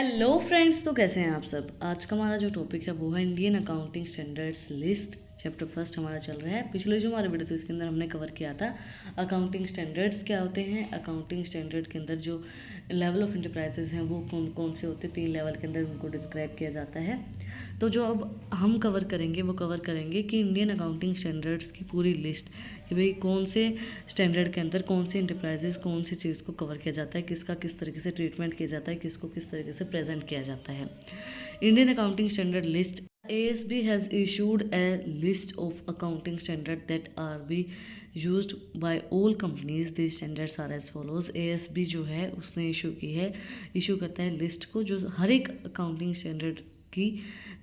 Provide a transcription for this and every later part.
Hello friends, तो कैसे हैं आप सब। आज का हमारा जो टॉपिक है वो है Indian accounting standards list. Chapter first हमारा चल रहा है। पिछले जो हमारे वीडियो थे इसके अंदर हमने कवर किया था अकाउंटिंग स्टैंडर्ड्स क्या होते हैं। अकाउंटिंग स्टैंडर्ड के अंदर जो लेवल ऑफ इंटरप्राइजेज हैं वो कौन कौन से होते हैं, 3 लेवल के अंदर उनको डिस्क्राइब किया जाता है। तो जो अब हम कवर करेंगे वो कवर करेंगे कि इंडियन अकाउंटिंग स्टैंडर्ड्स की पूरी लिस्ट, कि भाई कौन से स्टैंडर्ड के अंदर कौन से इंटरप्राइजेस कौन सी चीज़ को कवर किया जाता है, किसका किस तरीके से ट्रीटमेंट किया जाता है, किसको किस तरीके से प्रेजेंट किया जाता है। Indian accounting standard list, ASB has issued a list of accounting standards that are be used by all companies. These standards are as follows. ASB जो है उसने इशू करता है लिस्ट को, जो हर एक अकाउंटिंग स्टैंडर्ड की,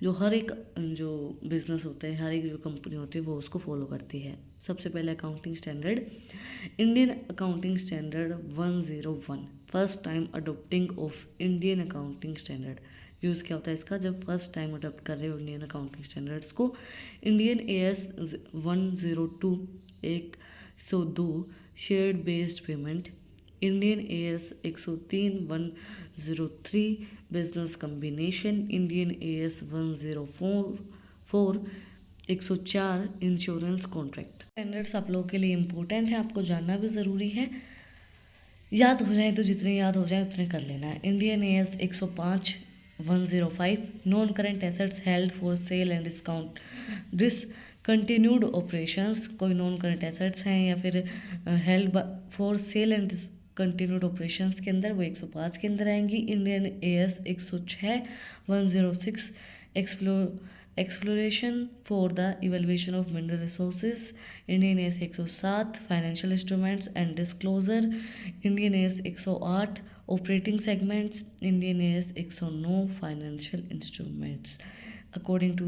जो हर एक जो बिजनेस होते हैं, हर एक जो कंपनी होती है वो उसको फॉलो करती है। सबसे पहले accounting standard, Indian accounting standard 101, first time adopting of Indian accounting standard. Use क्या होता है इसका, जब फर्स्ट टाइम अडोप्ट कर रहे हो इंडियन अकाउंटिंग स्टैंडर्ड्स को। Indian AS 102 102 shared based payment, Indian AS 103 103 business combination, Indian AS 104 104 insurance contract. Standards आप लोगों के लिए इम्पोर्टेंट है, आपको जानना भी ज़रूरी है। याद हो जाए तो जितने याद हो जाए उतने कर लेना है। Indian AS 105 105 non current assets held for sale and discount discontinued operations. कोई नॉन करेंट एसेट्स हैं या फिर held for sale and discontinued operations के अंदर, वो 105 के अंदर आएंगी। Indian AS 106 106 exploration for the evaluation of mineral resources. Indian AS 107 financial instruments and disclosure. Indian AS 108 operating segments. Indian AS 109 financial instruments. According to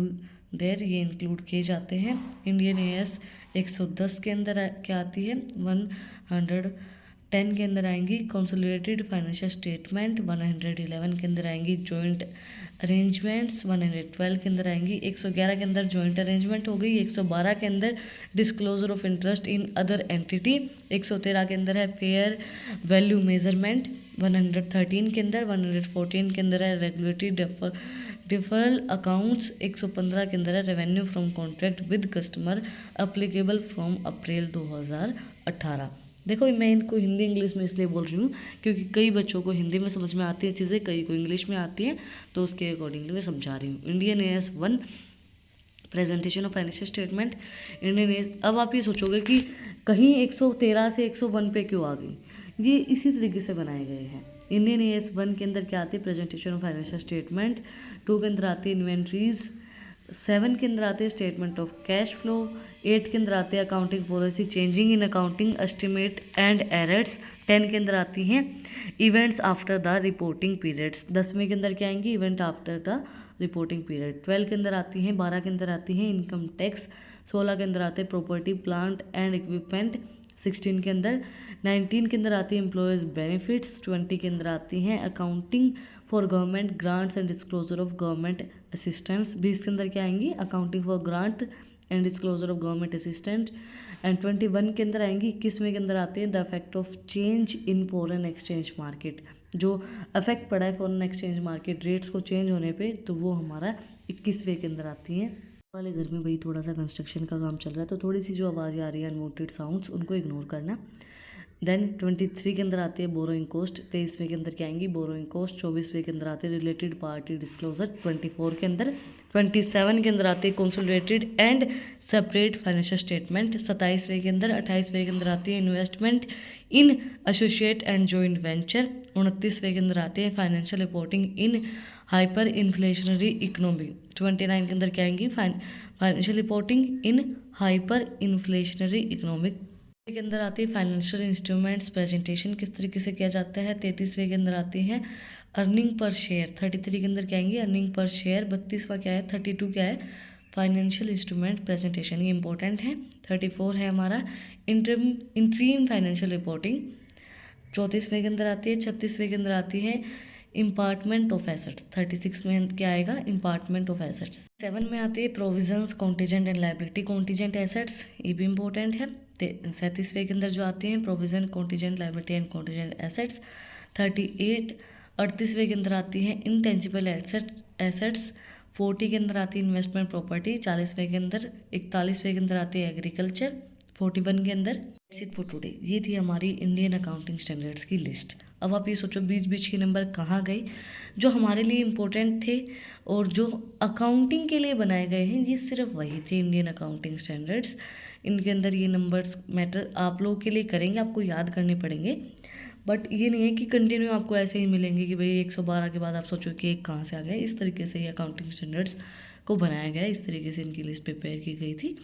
their ये include किए जाते हैं। इंडियन AS 110 के अंदर क्या आती है, 110 के अंदर आएंगी कंसोलिडेटेड फाइनेंशियल स्टेटमेंट। 111 के अंदर आएंगी जॉइंट अरेंजमेंट्स। 112 के अंदर आएंगी। 111 के अंदर जॉइंट अरेंजमेंट हो गई। 112 के अंदर disclosure of interest in other entity. 113 के अंदर है फेयर वैल्यू मेजरमेंट। 113 के अंदर 114 के अंदर है रेगुलेटरी डिफरल अकाउंट्स। 115 के अंदर है revenue from contract with customer applicable from April 2018। देखो मैं इनको हिंदी इंग्लिश में इसलिए बोल रही हूँ क्योंकि कई बच्चों को हिंदी में समझ में आती है चीज़ें, कई को इंग्लिश में आती हैं, तो उसके अकॉर्डिंगली मैं समझा रही हूँ। Indian AS 1 presentation of financial statement. Indian AS, अब आप ये सोचोगे कि कहीं 113 से 101 पे क्यों आ गई, ये इसी तरीके से बनाए गए हैं। इंडियन AS 1 के अंदर क्या आती है, प्रेजेंटेशन ऑफ फाइनेंशियल स्टेटमेंट। 2 के अंदर आती है इन्वेंट्रीज। 7 के अंदर आते हैं स्टेटमेंट ऑफ कैश फ्लो। 8 के अंदर आते हैं accounting policy changing in accounting estimate and errors. 10 के अंदर आती हैं events after the reporting periods. 10वें के अंदर क्या आएंगी, event after the reporting period. 12 के अंदर आती हैं, 12 के अंदर आती हैं इनकम टैक्स। 16 के अंदर आते हैं प्रॉपर्टी प्लांट एंड इक्विपमेंट। 16 के अंदर 19 के अंदर आती है एम्प्लॉयज़ बेनिफिट्स। 20 के अंदर आती हैं accounting for government grants and disclosure of government assistance. 20 के अंदर क्या आएंगी, accounting for grant and disclosure of government assistant. And 21 के अंदर आएंगी, 21वें के अंदर आते हैं the effect of change in foreign exchange market. जो अफेक्ट पड़ा है फॉरेन एक्सचेंज मार्केट रेट्स को चेंज होने पे, तो वो हमारा 21वें के अंदर आती हैं। वाले घर में भाई थोड़ा सा कंस्ट्रक्शन का काम चल रहा है, तो थोड़ी सी जो आवाज़ आ रही है अनवांटेड साउंड्स उनको इग्नोर करना। देन 23 के अंदर आती है बोरोइंग कॉस्ट। 23वें के अंदर क्या आएंगी, बोरोइंग कॉस्ट। 24वें के अंदर आते हैं रिलेटेड पार्टी डिस्क्लोजर। 24 के अंदर 27 के अंदर आते हैं consolidated and separate financial statement. 27वें के अंदर 28वें के अंदर आती है investment in associate and joint venture. 29वें के अंदर आते हैं financial reporting in hyper inflationary economy. 29 के अंदर क्या आएंगी, financial reporting in hyper inflationary economic के अंदर आती है फाइनेंशियल इंस्ट्रूमेंट्स प्रेजेंटेशन किस तरीके से किया जाता है। 33वें के अंदर आती है अर्निंग पर शेयर। 33 के अंदर क्या आएंगी, अर्निंग पर शेयर। 32वां क्या है, 32 क्या है, फाइनेंशियल इंस्ट्रूमेंट प्रेजेंटेशन, ये इंपॉर्टेंट है। 34 है हमारा इंट्रीम फाइनेंशियल रिपोर्टिंग। 34वें के अंदर आती है। 36वें के अंदर आती है इम्पार्टमेंट ऑफ एसेट्स। 36 में क्या आएगा, इम्पार्टमेंट ऑफ एसेट्स। 7 में आती है provisions contingent and liability contingent assets, ये भी इंपॉर्टेंट है। 37वें के अंदर जो आती हैं provision contingent liability and contingent assets. 38 38वें के अंदर आती है इंटेंजिबल एसेट्स, 40 के अंदर आती है इन्वेस्टमेंट प्रॉपर्टी, 40वें के अंदर, 41वें के अंदर आती है एग्रीकल्चर, 41 के अंदर। इट फॉर टुडे, ये थी हमारी इंडियन अकाउंटिंग स्टैंडर्ड्स की लिस्ट। अब आप ये सोचो बीच बीच के नंबर कहाँ गए जो हमारे लिए इम्पोर्टेंट थे और जो अकाउंटिंग के लिए बनाए गए हैं, ये सिर्फ वही थे इंडियन अकाउंटिंग स्टैंडर्ड्स। इनके अंदर ये नंबर्स मैटर आप लोगों के लिए करेंगे, आपको याद करने पड़ेंगे, बट ये नहीं है कि कंटिन्यू आपको ऐसे ही मिलेंगे कि भाई 112 के बाद आप सोचो कि एक कहाँ से आ गया। इस तरीके से ये अकाउंटिंग स्टैंडर्ड्स को बनाया गया है, इस तरीके से इनकी लिस्ट प्रिपेयर की गई थी।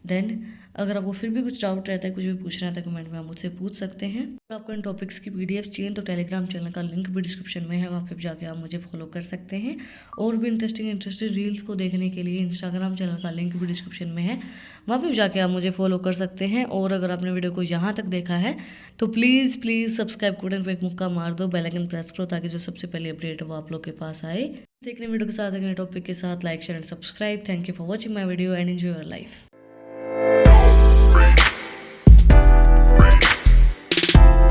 देन अगर आपको फिर भी कुछ डाउट रहता है, कुछ भी पूछना रहता है, कमेंट में आप मुझसे पूछ सकते हैं। अगर आपको इन टॉपिक्स की PDF चाहिए तो टेलीग्राम चैनल का लिंक भी डिस्क्रिप्शन में है, वहाँ पर जाके आप मुझे फॉलो कर सकते हैं। और भी इंटरेस्टिंग रील्स को देखने के लिए इंस्टाग्राम चैनल का लिंक भी डिस्क्रिप्शन में है, वहाँ पर जाके आप मुझे फॉलो कर सकते हैं। और अगर आपने वीडियो को यहाँ तक देखा है तो प्लीज़ सब्सक्राइब बटन पर एक मुक्का मार दो, बेल आइकन प्रेस करो ताकि जो सबसे पहले अपडेट वो आप लोग के पास आए। देखने वीडियो के साथ, अगले टॉपिक के साथ, like share and subscribe. Thank you for watching my video and enjoy your life.